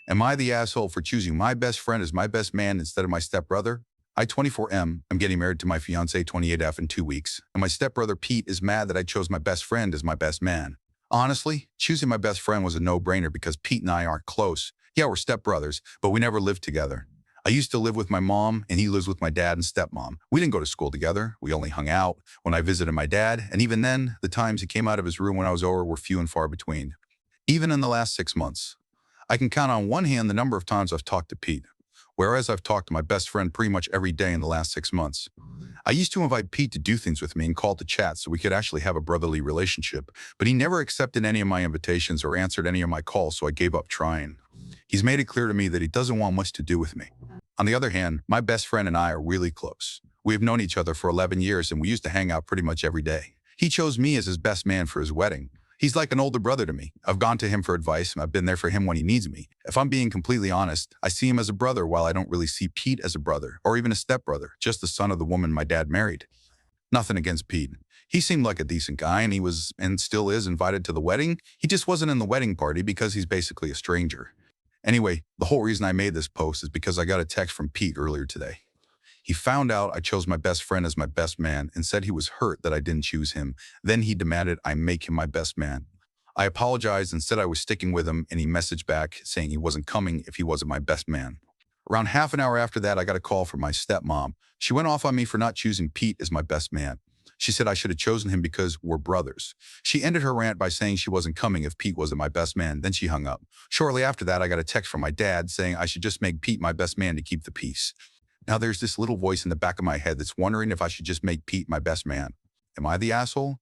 Am I the asshole for choosing my best friend as my best man instead of my stepbrother? I, 24M, am getting married to my fiancée, 28F, in 2 weeks, and my stepbrother, Pete, is mad that I chose my best friend as my best man. Honestly, choosing my best friend was a no-brainer because Pete and I aren't close. Yeah, we're stepbrothers, but we never lived together. I used to live with my mom, and he lives with my dad and stepmom. We didn't go to school together. We only hung out when I visited my dad, and even then, the times he came out of his room when I was over were few and far between. Even in the last 6 months, I can count on one hand the number of times I've talked to Pete, whereas I've talked to my best friend pretty much every day in the last 6 months. I used to invite Pete to do things with me and call to chat so we could actually have a brotherly relationship, but he never accepted any of my invitations or answered any of my calls, so I gave up trying. He's made it clear to me that he doesn't want much to do with me. On the other hand, my best friend and I are really close. We have known each other for 11 years and we used to hang out pretty much every day. He chose me as his best man for his wedding. He's like an older brother to me. I've gone to him for advice and I've been there for him when he needs me. If I'm being completely honest, I see him as a brother while I don't really see Pete as a brother or even a stepbrother, just the son of the woman my dad married. Nothing against Pete. He seemed like a decent guy and he was, and still is, invited to the wedding. He just wasn't in the wedding party because he's basically a stranger. Anyway, the whole reason I made this post is because I got a text from Pete earlier today. He found out I chose my best friend as my best man and said he was hurt that I didn't choose him. Then he demanded I make him my best man. I apologized and said I was sticking with him, and he messaged back saying he wasn't coming if he wasn't my best man. Around half an hour after that, I got a call from my stepmom. She went off on me for not choosing Pete as my best man. She said I should have chosen him because we're brothers. She ended her rant by saying she wasn't coming if Pete wasn't my best man, then she hung up. Shortly after that, I got a text from my dad saying I should just make Pete my best man to keep the peace. Now there's this little voice in the back of my head that's wondering if I should just make Pete my best man. Am I the asshole?